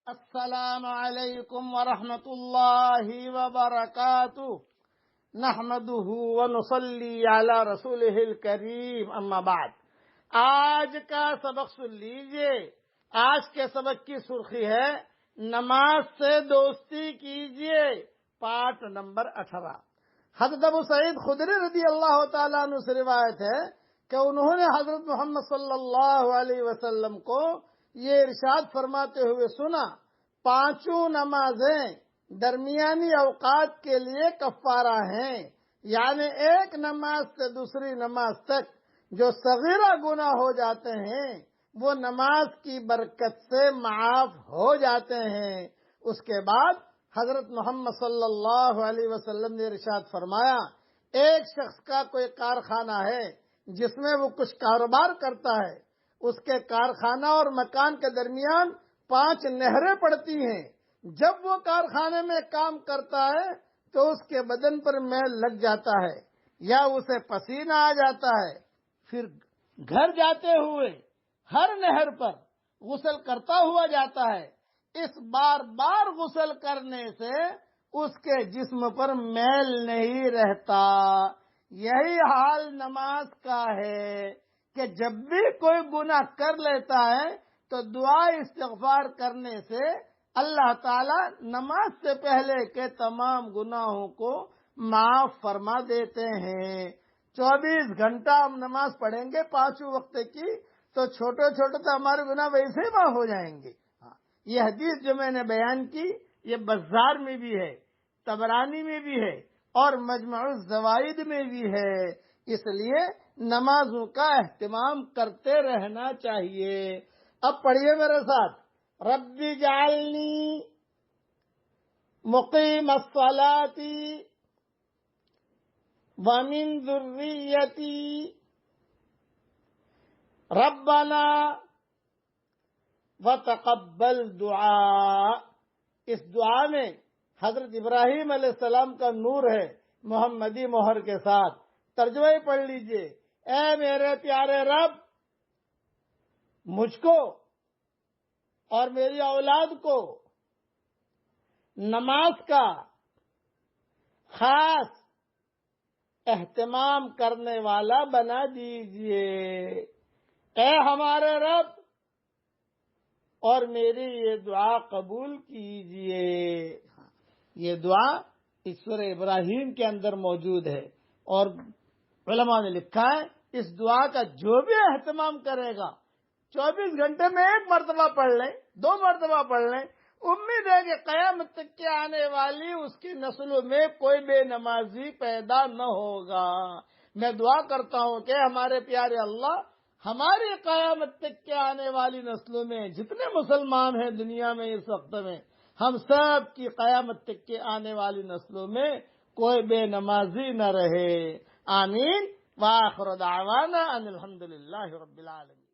السلام علیکم ورحمۃ اللہ وبرکاتہ نحمده ونصلی علی رسولہ الکریم اما بعد۔ آج کا سبق سن لیجئے۔ آج کے سبق کی سرخی ہے نماز سے دوستی کیجئے، پارٹ نمبر 18۔ حضرت ابو سعید خدری رضی اللہ تعالیٰ عنہ سے روایت ہے کہ انہوں نے حضرت محمد صلی اللہ علیہ وسلم کو یہ ارشاد فرماتے ہوئے سنا، پانچوں نمازیں درمیانی اوقات کے لیے کفارہ ہیں، یعنی ایک نماز سے دوسری نماز تک جو صغیرہ گناہ ہو جاتے ہیں وہ نماز کی برکت سے معاف ہو جاتے ہیں۔ اس کے بعد حضرت محمد صلی اللہ علیہ وسلم نے ارشاد فرمایا، ایک شخص کا کوئی کارخانہ ہے جس میں وہ کچھ کاروبار کرتا ہے، اس کے کارخانہ اور مکان کے درمیان 5 نہریں پڑتی ہیں۔ جب وہ کارخانے میں کام کرتا ہے تو اس کے بدن پر میل لگ جاتا ہے یا اسے پسینہ آ جاتا ہے، پھر گھر جاتے ہوئے ہر نہر پر غسل کرتا ہوا جاتا ہے۔ اس بار بار غسل کرنے سے اس کے جسم پر میل نہیں رہتا۔ یہی حال نماز کا ہے کہ جب بھی کوئی گناہ کر لیتا ہے تو دعا استغفار کرنے سے اللہ تعالی نماز سے پہلے کے تمام گناہوں کو معاف فرما دیتے ہیں۔ 24 گھنٹہ ہم نماز پڑھیں گے 5 وقت کی تو چھوٹے چھوٹے تو ہمارے گناہ ویسے ہی معاف ہو جائیں گے۔ یہ حدیث جو میں نے بیان کی یہ بزار میں بھی ہے، طبرانی میں بھی ہے اور مجمع الزوائد میں بھی ہے۔ اس لیے نمازوں کا اہتمام کرتے رہنا چاہیے۔ اب پڑھیے میرے ساتھ، رب اجعلنی مقیم الصلاۃ ومن ذریتی ربنا وتقبل دعا۔ اس دعا میں حضرت ابراہیم علیہ السلام کا نور ہے محمدی مہر کے ساتھ۔ ترجمہ ہی پڑھ لیجئے، اے میرے پیارے رب، مجھ کو اور میری اولاد کو نماز کا خاص اہتمام کرنے والا بنا دیجئے۔ اے ہمارے رب، اور میری یہ دعا قبول کیجئے۔ یہ دعا اس سورہ ابراہیم کے اندر موجود ہے، اور علماء نے لکھا ہے اس دعا کا جو بھی اہتمام کرے گا 24 گھنٹے میں 1 مرتبہ پڑھ لیں، 2 مرتبہ پڑھ لیں، امید ہے کہ قیامت تک کے آنے والی اس کی نسلوں میں کوئی بے نمازی پیدا نہ ہوگا۔ میں دعا کرتا ہوں کہ ہمارے پیارے اللہ ہماری قیامت تک کے آنے والی نسلوں میں جتنے مسلمان ہیں دنیا میں اس وقت میں، ہم سب کی قیامت تک کے آنے والی نسلوں میں کوئی بے نمازی نہ رہے۔ آمین۔ وآخر دعوانا ان الحمدللہ رب العالمین۔